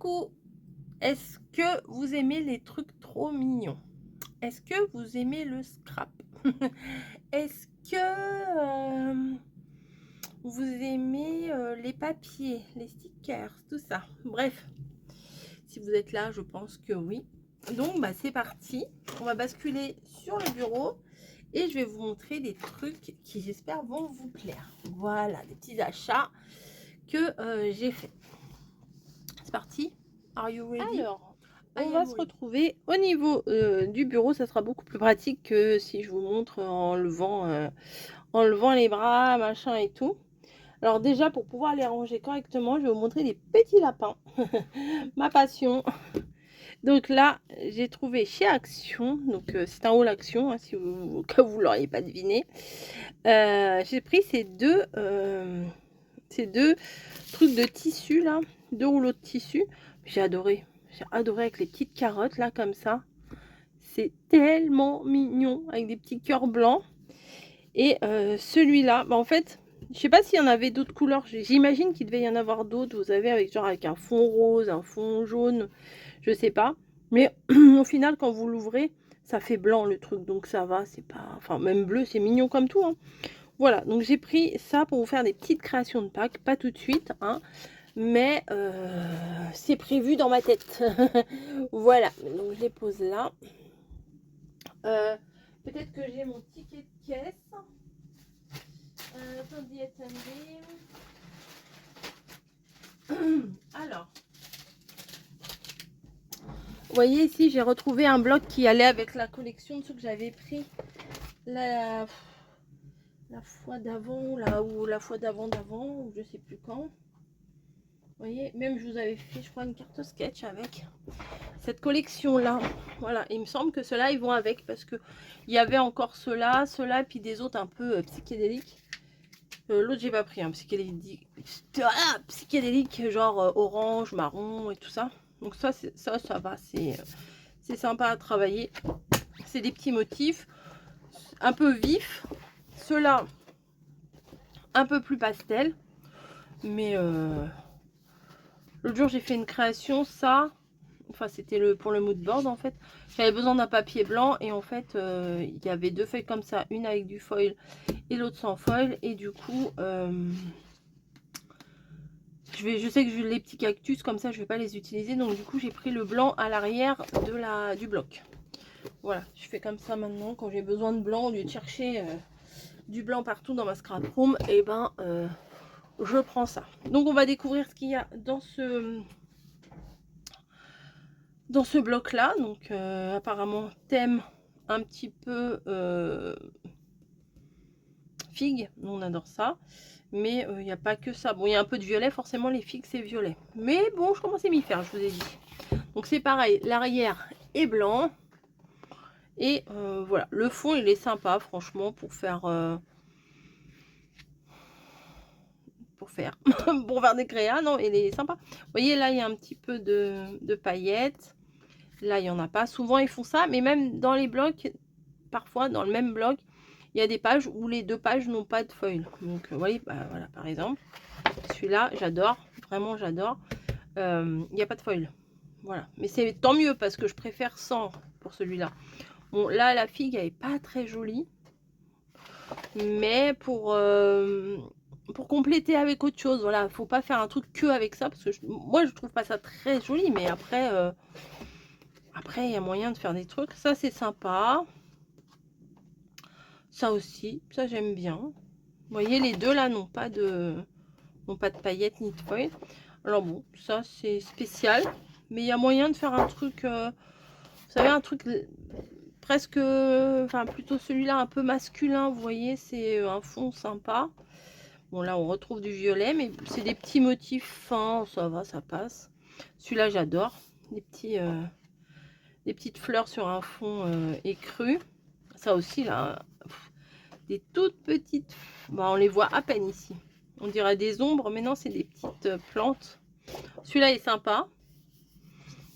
Coucou, est-ce que vous aimez les trucs trop mignons? Est-ce que vous aimez le scrap? Est-ce que, vous aimez, les papiers, les stickers, tout ça? Bref, si vous êtes là, je pense que oui. Donc bah, c'est parti, on va basculer sur le bureau et je vais vous montrer des trucs qui j'espère vont vous plaire. Voilà, des petits achats que, j'ai faits. C'est parti? Are you ready? Alors, I on va am se ready. retrouver au niveau du bureau. Ça sera beaucoup plus pratique que si je vous montre en levant les bras, machin et tout. Alors déjà, pour pouvoir les ranger correctement, je vais vous montrer des petits lapins. Ma passion. Donc là, j'ai trouvé chez Action. Donc c'est un haul Action, hein, si vous, au cas où vous ne l'auriez pas deviné. J'ai pris ces deux trucs de tissu là, deux rouleaux de tissu. J'ai adoré. J'ai adoré avec les petites carottes là comme ça. C'est tellement mignon avec des petits cœurs blancs. Et celui-là, bah, en fait, je sais pas s'il y en avait d'autres couleurs. J'imagine qu'il devait y en avoir d'autres. Vous avez avec genre avec un fond rose, un fond jaune, je sais pas. Mais au final, quand vous l'ouvrez, ça fait blanc le truc, donc ça va. C'est pas, enfin même bleu, c'est mignon comme tout, hein. Voilà, donc j'ai pris ça pour vous faire des petites créations de Pâques, pas tout de suite, hein, mais c'est prévu dans ma tête. Voilà, donc je les pose là. Peut-être que j'ai mon ticket de caisse. Attendez, attendez. Alors, vous voyez ici, j'ai retrouvé un bloc qui allait avec la collection de ceux que j'avais pris la fois d'avant, là, ou la fois d'avant, ou je sais plus quand. Vous voyez, même je vous avais fait, je crois, une carte sketch avec cette collection là. Voilà, il me semble que ceux-là ils vont avec parce que il y avait encore ceux-là, et puis des autres un peu psychédéliques. L'autre j'ai pas pris, un psychédélique, psychédélique genre orange, marron et tout ça. Donc ça ça va, c'est sympa à travailler. C'est des petits motifs un peu vifs. Ceux-là un peu plus pastel, mais l'autre jour j'ai fait une création, ça. Enfin, c'était pour le mood board en fait. J'avais besoin d'un papier blanc et en fait, il y avait deux feuilles comme ça, une avec du foil et l'autre sans foil. Et du coup, je sais que les petits cactus comme ça, je vais pas les utiliser. Donc du coup, j'ai pris le blanc à l'arrière du bloc. Voilà, je fais comme ça maintenant quand j'ai besoin de blanc au lieu de chercher du blanc partout dans ma scrap room. Et ben, je prends ça. Donc on va découvrir ce qu'il y a dans ce bloc là. Donc apparemment thème un petit peu figue, nous on adore ça, mais il n'y a pas que ça. Bon, il y a un peu de violet, forcément les figues c'est violet, mais bon, je commence à m'y faire, je vous ai dit. Donc c'est pareil, l'arrière est blanc et voilà, le fond il est sympa franchement pour faire pour faire des créas. Non, il est sympa. Vous voyez là, il y a un petit peu de paillettes. Là, il y en a pas. Souvent, ils font ça, mais même dans les blocs, parfois, dans le même bloc, il y a des pages où les deux pages n'ont pas de foil. Donc, vous voyez, bah, voilà, par exemple, celui-là, j'adore. Vraiment, j'adore. Il n'y a pas de foil. Voilà. Mais c'est tant mieux parce que je préfère sans pour celui-là. Bon, là, la figue, elle est pas très jolie. Mais pour compléter avec autre chose, voilà, faut pas faire un truc que avec ça. Parce que moi, je trouve pas ça très joli. Mais après, il y a moyen de faire des trucs. Ça, c'est sympa. Ça aussi, ça j'aime bien. Vous voyez, les deux là n'ont pas de paillettes ni de foil. Alors bon, ça c'est spécial. Mais il y a moyen de faire un truc, vous savez, un truc presque, enfin plutôt celui-là un peu masculin. Vous voyez, c'est un fond sympa. Bon là on retrouve du violet, mais c'est des petits motifs fins, ça va, ça passe. Celui-là j'adore. Des petites fleurs sur un fond écru. Ça aussi là, des toutes petites, bah, on les voit à peine ici, on dirait des ombres, mais non, c'est des petites plantes. Celui-là est sympa,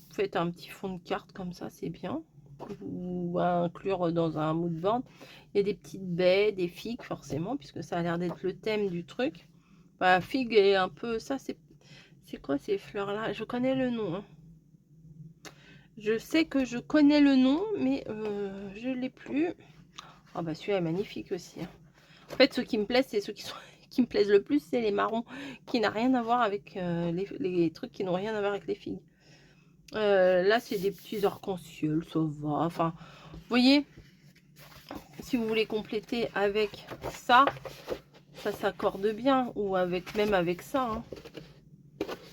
vous faites un petit fond de carte comme ça, c'est bien, ou à inclure dans un mood board. Il y a des petites baies, des figues forcément, puisque ça a l'air d'être le thème du truc. Bah, figue est un peu ça, C'est quoi ces fleurs-là? Je connais le nom. Hein. Je sais que je connais le nom, mais je l'ai plus. Ah bah celui-là est magnifique aussi. Hein. En fait, ceux qui me plaisent, c'est ceux qui sont qui me plaisent le plus, c'est les marrons, qui n'a rien à voir avec les trucs qui n'ont rien à voir avec les figues. Là, c'est des petits arcs-en-ciel, ça va. Enfin, vous voyez, si vous voulez compléter avec ça, ça s'accorde bien. Ou avec même avec ça. Hein.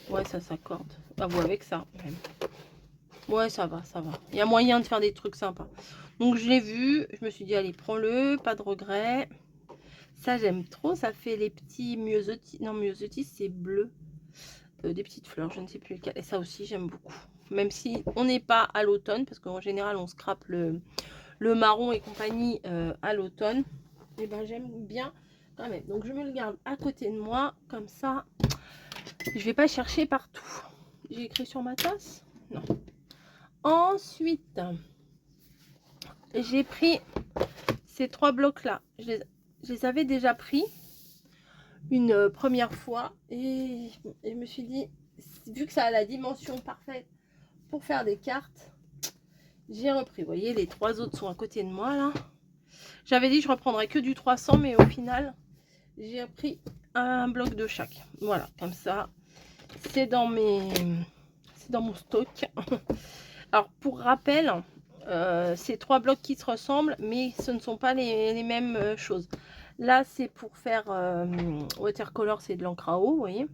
Ouais, ça s'accorde. Ah, ou avec ça, même. Ouais, ça va, ça va. Il y a moyen de faire des trucs sympas. Donc, je l'ai vu. Je me suis dit, allez, prends-le. Pas de regret. Ça, j'aime trop. Ça fait les petits myosotis. Non, myosotis, c'est bleu. Des petites fleurs, je ne sais plus lequel. Et ça aussi, j'aime beaucoup. Même si on n'est pas à l'automne, parce qu'en général, on scrape le marron et compagnie à l'automne. Et ben, j'aime bien quand même. Donc, je me le garde à côté de moi. Comme ça, je vais pas chercher partout. J'ai écrit sur ma tasse? Non. Ensuite, j'ai pris ces 3 blocs-là. Je les avais déjà pris une première fois. Et je me suis dit, vu que ça a la dimension parfaite pour faire des cartes, j'ai repris. Vous voyez, les 3 autres sont à côté de moi, là. J'avais dit que je reprendrais que du 300, mais au final, j'ai repris un bloc de chaque. Voilà, comme ça, c'est dans mon stock. Alors, pour rappel, c'est 3 blocs qui se ressemblent, mais ce ne sont pas les mêmes choses. Là, c'est pour faire watercolor, c'est de l'encre à eau, vous voyez.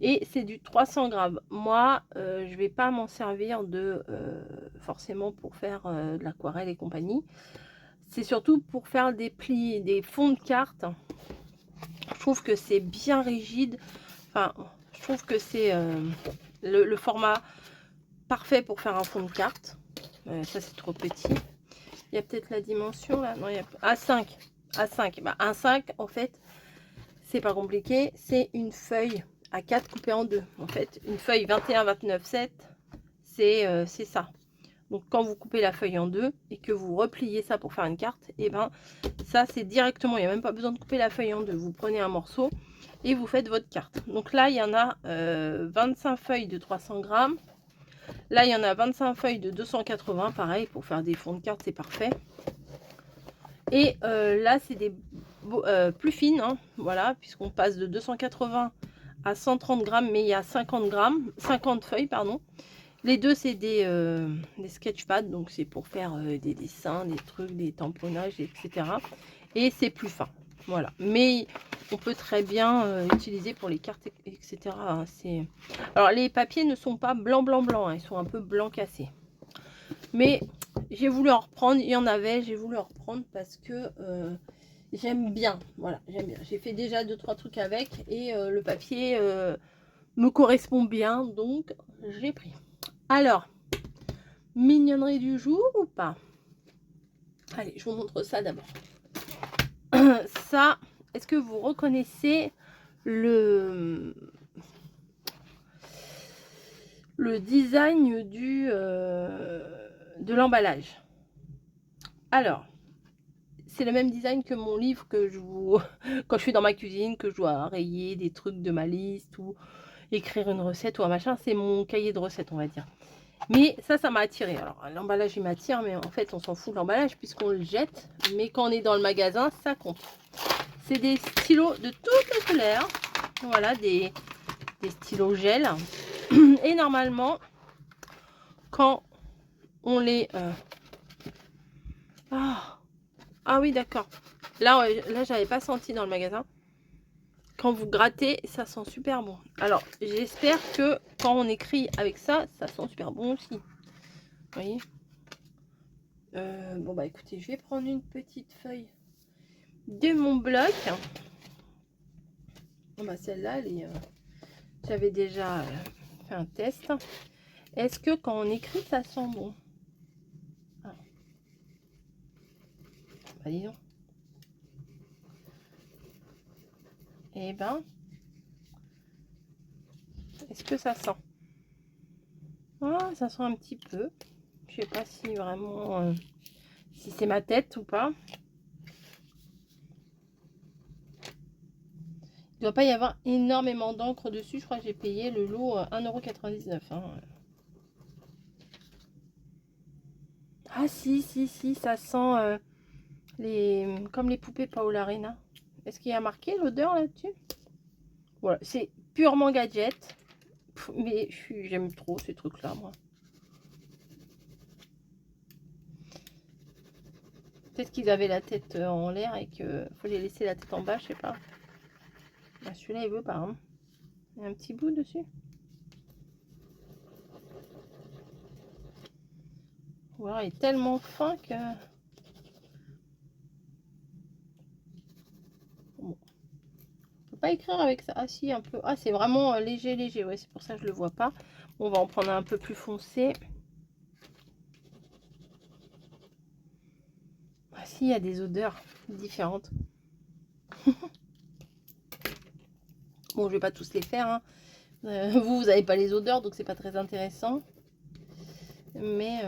Et c'est du 300 grammes. Moi, je vais pas m'en servir forcément pour faire de l'aquarelle et compagnie. C'est surtout pour faire des plis, des fonds de cartes. Je trouve que c'est bien rigide. Enfin, je trouve que c'est le format parfait pour faire un fond de carte. Ça, c'est trop petit. Il y a peut-être la dimension là. Non, il y a A5. A5. Bah, un 5, en fait, c'est pas compliqué. C'est une feuille A4 coupée en deux. En fait, une feuille 21, 29, 7, c'est ça. Donc, quand vous coupez la feuille en deux et que vous repliez ça pour faire une carte, et ben ça, c'est directement. Il n'y a même pas besoin de couper la feuille en deux. Vous prenez un morceau et vous faites votre carte. Donc là, il y en a 25 feuilles de 300 grammes. Là, il y en a 25 feuilles de 280. Pareil, pour faire des fonds de cartes, c'est parfait. Et là, c'est des plus fines. Hein, voilà, puisqu'on passe de 280 à 130 grammes, mais il y a 50 feuilles, pardon. Les deux, c'est des sketchpads, donc c'est pour faire des dessins, des trucs, des tamponnages, etc. Et c'est plus fin, voilà. Mais on peut très bien utiliser pour les cartes, etc. Hein, alors, les papiers ne sont pas blanc, blanc, blanc, hein, ils sont un peu blanc cassé. Mais j'ai voulu en reprendre, il y en avait, j'ai voulu en reprendre parce que j'aime bien, voilà, j'aime bien. J'ai fait déjà 2-3 trucs avec et le papier me correspond bien, donc j'ai pris. Alors, mignonnerie du jour ou pas? Allez, je vous montre ça d'abord. Ça, est-ce que vous reconnaissez le design de l'emballage? Alors, c'est le même design que mon livre que je vous... quand je suis dans ma cuisine, que je dois rayer des trucs de ma liste ou écrire une recette ou un machin. C'est mon cahier de recettes, on va dire. Mais ça m'a attiré. Alors, l'emballage, il m'attire, mais en fait, on s'en fout de l'emballage puisqu'on le jette. Mais quand on est dans le magasin, ça compte. C'est des stylos de toutes les couleurs. Voilà, des stylos gel. Et normalement, quand on les... Ah oui, d'accord. Là, j'avais pas senti dans le magasin. Quand vous grattez, ça sent super bon. Alors, j'espère que quand on écrit avec ça, ça sent super bon aussi. Vous voyez? Bon, bah écoutez, je vais prendre une petite feuille de mon bloc. Bon, bah celle-là, j'avais déjà fait un test. Est-ce que quand on écrit, ça sent bon? Ah. Bah dis donc. Eh ben, est-ce que ça sent? Ah, ça sent un petit peu. Je sais pas si vraiment... si c'est ma tête ou pas. Il ne doit pas y avoir énormément d'encre dessus. Je crois que j'ai payé le lot 1,99 €. Hein. Ah si, si, si, ça sent comme les poupées Paola Arena. Est-ce qu'il y a marqué l'odeur là-dessus? Voilà, c'est purement gadget. Mais j'aime trop ces trucs-là, moi. Peut-être qu'ils avaient la tête en l'air et qu'il faut les laisser la tête en bas, je sais pas. Ah, celui-là, il veut pas. Hein. Il y a un petit bout dessus. Voilà, il est tellement fin que... Bon. On peut pas écrire avec ça. Ah si, un peu. Ah, c'est vraiment léger, léger. Ouais, c'est pour ça que je le vois pas. Bon, on va en prendre un peu plus foncé. Ah si, il y a des odeurs différentes. Bon, je vais pas tous les faire. Hein. Vous n'avez pas les odeurs, donc c'est pas très intéressant. Mais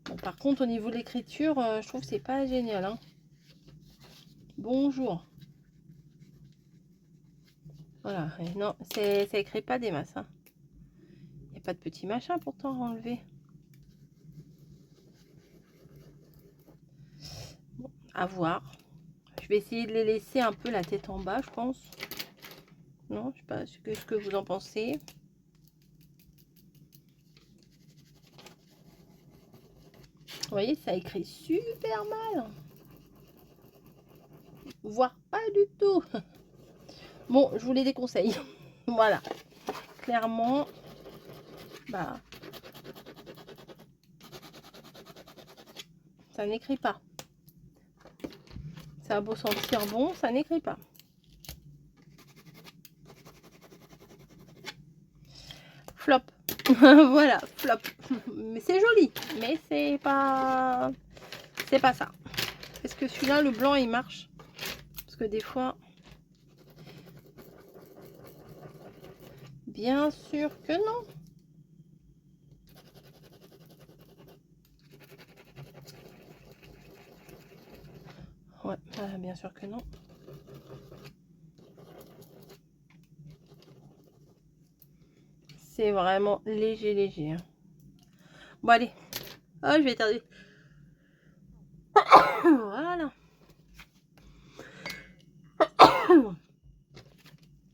bon, par contre, au niveau de l'écriture, je trouve que c'est pas génial. Hein. Bonjour. Voilà. Et non, ça écrit pas des masses. Hein. Il n'y a pas de petit machin pourtant à enlever. Bon, à voir. Je vais essayer de les laisser un peu la tête en bas, je pense. Non, je sais pas ce que vous en pensez. Vous voyez, ça écrit super mal. Voire pas du tout. Bon, je vous les déconseille. Voilà. Clairement, bah, ça n'écrit pas. Ça a beau sentir bon, ça n'écrit pas. Flop. Voilà, flop. Mais c'est joli, mais c'est pas ça. Est-ce que celui-là, le blanc, il marche? Parce que des fois, bien sûr que non. Ouais, bien sûr que non. C'est vraiment léger, léger. Hein. Bon, allez. Oh, je vais tarder. Voilà.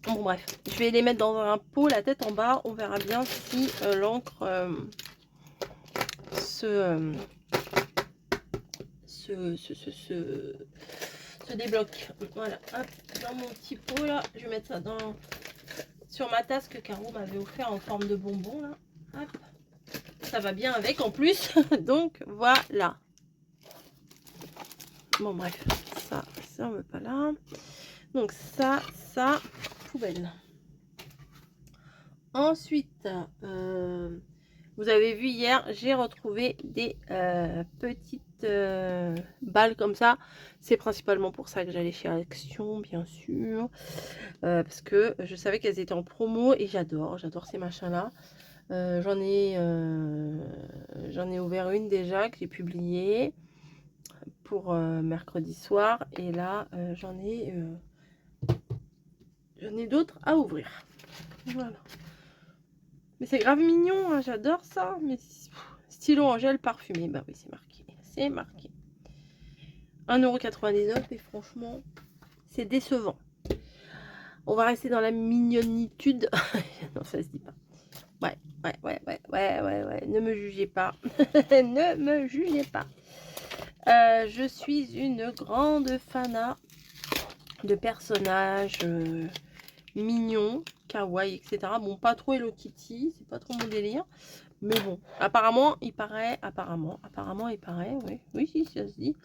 Bon, bref. Je vais les mettre dans un pot, la tête en bas. On verra bien si l'encre se débloque. Voilà. Hop, dans mon petit pot, là. Je vais mettre ça sur ma tasse que Caro m'avait offert en forme de bonbon, là. Hop. Ça va bien avec en plus. Donc, voilà. Bon, bref. Ça, on veut pas là. Donc, ça, poubelle. Ensuite, vous avez vu hier, j'ai retrouvé des petites balles comme ça. C'est principalement pour ça que j'allais chez Action, bien sûr. Parce que je savais qu'elles étaient en promo et j'adore ces machins-là. J'en ai ouvert une déjà que j'ai publiée pour mercredi soir. Et là, j'en ai d'autres à ouvrir. Voilà. Mais c'est grave mignon, hein, j'adore ça. Mais stylo en gel parfumé, bah oui, c'est marqué. C'est marqué. 1,99 € et franchement, c'est décevant. On va rester dans la mignonitude. Non, ça se dit pas. Ouais. Ne me jugez pas. Ne me jugez pas. Je suis une grande fanat de personnages mignons, kawaii, etc. Bon, pas trop Hello Kitty, c'est pas trop mon délire. Mais bon, apparemment, il paraît, oui, si, ça se dit,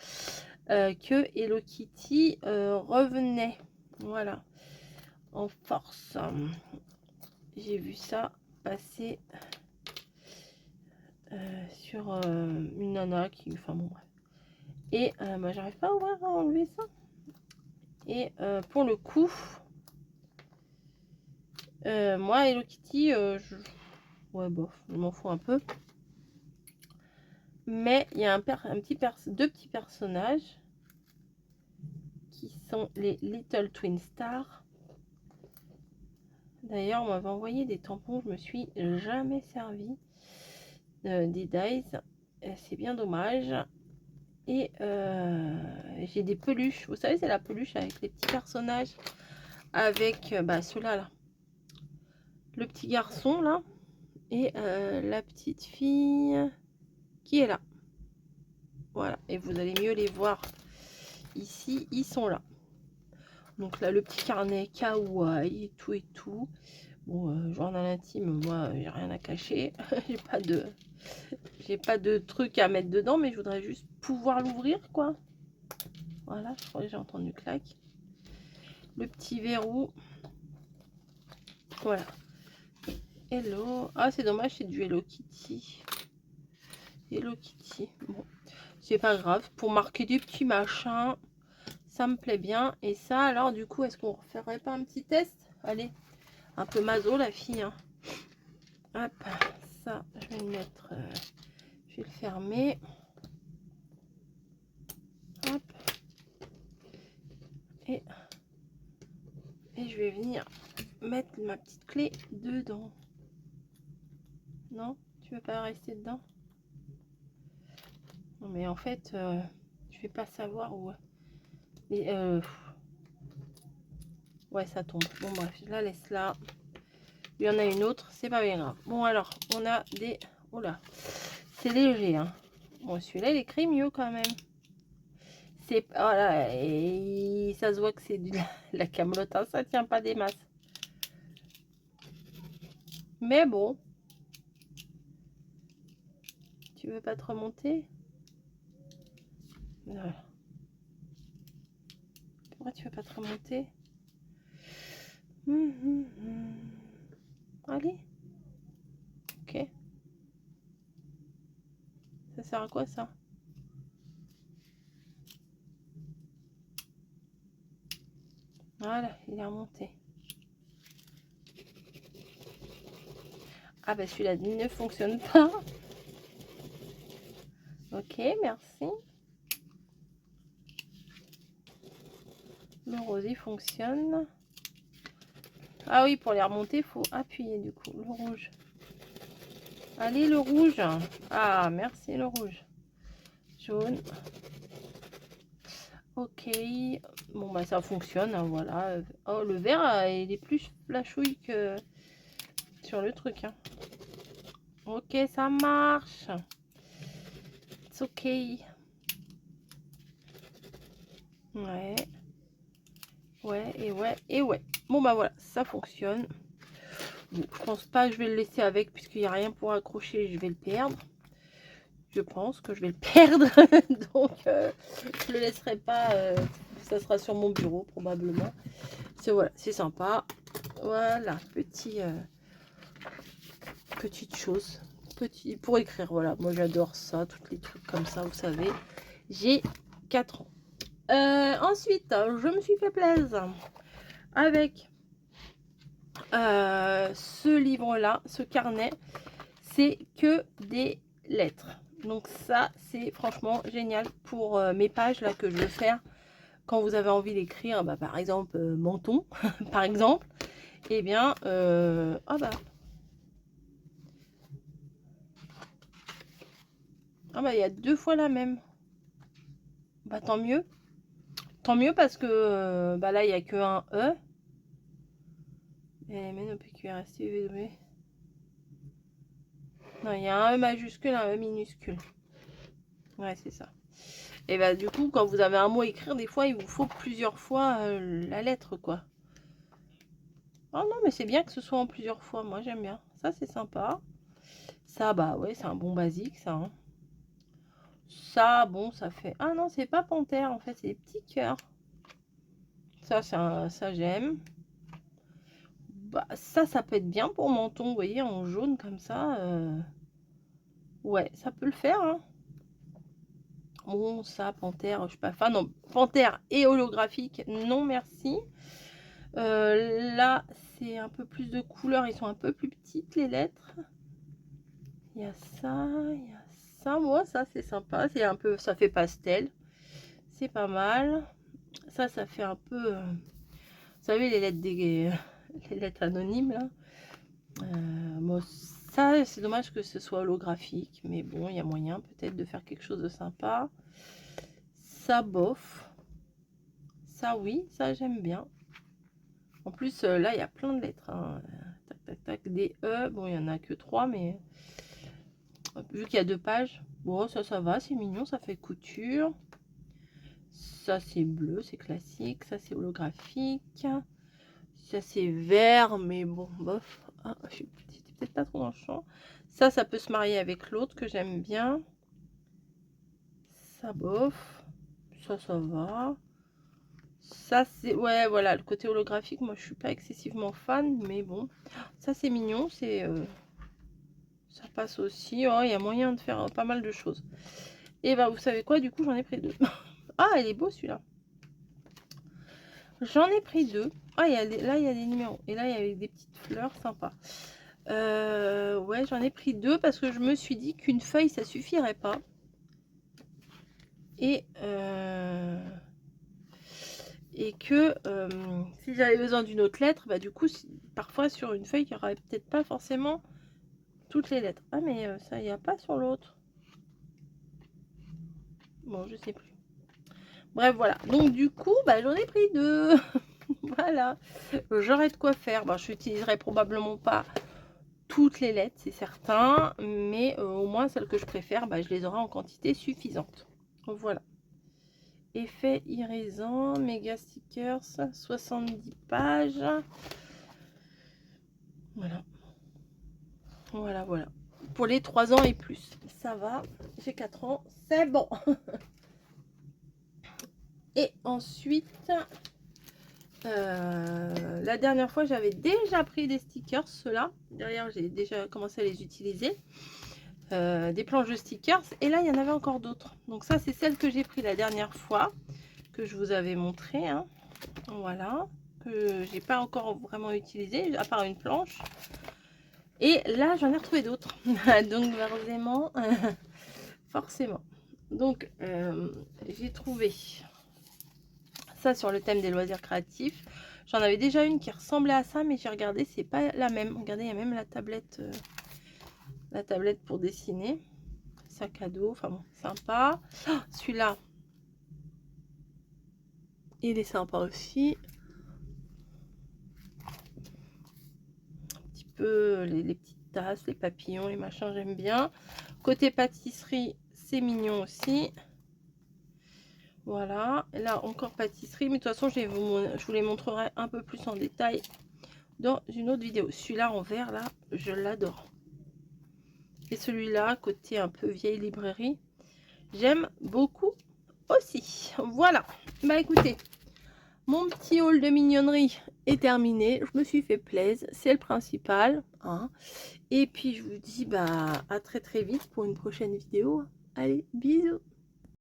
que Hello Kitty revenait, voilà, en force. J'ai vu ça passer sur une nana qui, enfin bon, bref. Et bah, j'arrive pas à enlever ça. Et pour le coup, moi, Hello Kitty, ouais, bof, je m'en fous un peu. Mais il y a deux petits personnages qui sont les Little Twin Stars. D'ailleurs, on m'avait envoyé des tampons, je me suis jamais servi des dies. C'est bien dommage. Et j'ai des peluches. Vous savez, c'est la peluche avec les petits personnages. Avec ceux-là, là. Le petit garçon, là. Et la petite fille qui est là. Voilà. Et vous allez mieux les voir ici. Ils sont là. Donc là, le petit carnet kawaii et tout et tout. Bon, journal intime, moi, j'ai rien à cacher. j'ai pas de truc à mettre dedans, mais je voudrais juste pouvoir l'ouvrir, quoi. Voilà, je crois que j'ai entendu clac. Le petit verrou. Voilà. Hello. Ah, c'est dommage, c'est du Hello Kitty. Hello Kitty. Bon, c'est pas grave. Pour marquer des petits machins, ça me plaît bien. Et ça, alors, du coup, est-ce qu'on referait pas un petit test? Allez, un peu maso, la fille. Hein. Hop, ça, je vais le mettre... je vais le fermer. Hop. Et je vais venir mettre ma petite clé dedans. Non, tu veux pas rester dedans? Non, mais en fait, je vais pas savoir où. Et ouais, ça tombe. Bon, bref, je la laisse là. Il y en a une autre, c'est pas bien grave. Bon, alors, on a des. Oh là, c'est léger, hein. Bon, celui-là, il écrit mieux quand même. C'est. Voilà, et ça se voit que c'est de la camelote, hein. Ça tient pas des masses. Mais bon. Tu veux pas te remonter? Voilà. Pourquoi tu veux pas te remonter? Allez. Ok. Ça sert à quoi ça? Voilà, il est remonté. Ah bah celui-là ne fonctionne pas. Ok, merci. Le rosé fonctionne. Ah oui, pour les remonter, il faut appuyer du coup. Le rouge. Allez, le rouge. Ah, merci le rouge. Jaune. Ok. Bon, bah ça fonctionne, hein, voilà. Oh, le vert, il est plus flashouille que sur le truc. Hein. Ok, ça marche. It's ok. Ouais. Ouais, et ouais, et ouais. Bon, bah voilà, ça fonctionne. Bon, je pense pas que je vais le laisser avec puisqu'il n'y a rien pour accrocher, je vais le perdre. Je pense que je vais le perdre. Donc, je le laisserai pas. Ça sera sur mon bureau probablement. Voilà, c'est sympa. Voilà, petite chose. Petit pour écrire. Voilà, moi j'adore ça. Tous les trucs comme ça, vous savez. J'ai 4 ans. Ensuite, je me suis fait plaisir avec ce livre-là, ce carnet. C'est que des lettres. Donc ça, c'est franchement génial pour mes pages là que je veux faire quand vous avez envie d'écrire, bah, par exemple, menton, par exemple. Eh bien, ah bah, il y a 2 fois la même. Bah tant mieux. Tant mieux parce que bah là, il n'y a que un E. LMN, OPQRST, UV. Non, il y a un E majuscule, un E minuscule. Ouais, c'est ça. Et bah du coup, quand vous avez un mot à écrire, des fois, il vous faut plusieurs fois la lettre, quoi. Oh non, mais c'est bien que ce soit en plusieurs fois. Moi, j'aime bien. Ça, c'est sympa. Ça, bah ouais, c'est un bon basique, ça. Hein. Ça, bon, ça fait... Ah non, c'est pas panthère, en fait, c'est des petits cœurs. Ça, ça j'aime. Bah, ça peut être bien pour menton, vous voyez, en jaune comme ça. Ouais, ça peut le faire. Hein. Bon, ça, panthère, je suis pas fan. Non, panthère et holographique, non merci. Là, c'est un peu plus de couleurs. Ils sont un peu plus petites, les lettres. Il y a ça, il y a ça. Moi, ça, c'est sympa. C'est un peu, ça fait pastel. C'est pas mal. Ça fait un peu... vous savez, les lettres les lettres anonymes, là. Bon, ça, c'est dommage que ce soit holographique. Mais bon, il y a moyen peut-être de faire quelque chose de sympa. Ça, bof. Ça, oui, ça, j'aime bien. En plus, là, il y a plein de lettres. Hein. Tac, tac, tac. Des E. Bon, il n'y en a que 3, mais vu qu'il y a 2 pages, bon, ça va, c'est mignon, ça fait couture. Ça, c'est bleu, c'est classique. Ça, c'est holographique. Ça, c'est vert, mais bon, bof. Ah, j'étais peut-être pas trop dans le champ. Ça peut se marier avec l'autre que j'aime bien. Ça, bof. Ça va. Ça, c'est... Ouais, voilà, le côté holographique, moi, je suis pas excessivement fan, mais bon. Ça, c'est mignon, c'est... Ça passe aussi. Oh, il y a moyen de faire pas mal de choses. Et ben, vous savez quoi, du coup, j'en ai pris 2. Ah, il est beau, celui-là. J'en ai pris 2. Ah, là, il y a des numéros. Et là, il y avait des petites fleurs sympas. Ouais, j'en ai pris 2 parce que je me suis dit qu'une feuille, ça suffirait pas. Et que si j'avais besoin d'une autre lettre, bah du coup, parfois sur une feuille, il n'y aurait peut-être pas forcément toutes les lettres. Ah, mais ça, il n'y a pas sur l'autre. Bon, je sais plus. Bref, voilà. Donc, du coup, bah, j'en ai pris 2. Voilà. J'aurais de quoi faire. Bah, je n'utiliserai probablement pas toutes les lettres, c'est certain. Mais au moins, celles que je préfère, bah, je les aurai en quantité suffisante. Voilà. Effet irisant, méga stickers, 70 pages. Voilà. Voilà. Pour les 3 ans et plus. Ça va, j'ai 4 ans, c'est bon. Et ensuite, la dernière fois, j'avais déjà pris des stickers, ceux-là. Derrière, j'ai déjà commencé à les utiliser. Des planches de stickers. Et là, il y en avait encore d'autres. Donc ça, c'est celle que j'ai pris la dernière fois, que je vous avais montré. Hein. Voilà. Que j'ai pas encore vraiment utilisé, à part une planche. Et là, j'en ai retrouvé d'autres. Donc, forcément. Donc, j'ai trouvé ça sur le thème des loisirs créatifs. J'en avais déjà une qui ressemblait à ça, mais j'ai regardé, c'est pas la même. Regardez, il y a même la tablette pour dessiner. Sac à dos, enfin bon, sympa. Oh, celui-là, il est sympa aussi. Un petit peu les petites tasses, les papillons, les machins, j'aime bien. Côté pâtisserie, c'est mignon aussi. Voilà, là encore pâtisserie, mais de toute façon je vous les montrerai un peu plus en détail dans une autre vidéo. Celui-là en vert, là, je l'adore. Et celui-là, côté un peu vieille librairie, j'aime beaucoup aussi. Voilà, bah écoutez, mon petit haul de mignonnerie est terminé. Je me suis fait plaisir, c'est le principal. Hein. Et puis je vous dis bah à très vite pour une prochaine vidéo. Allez, bisous.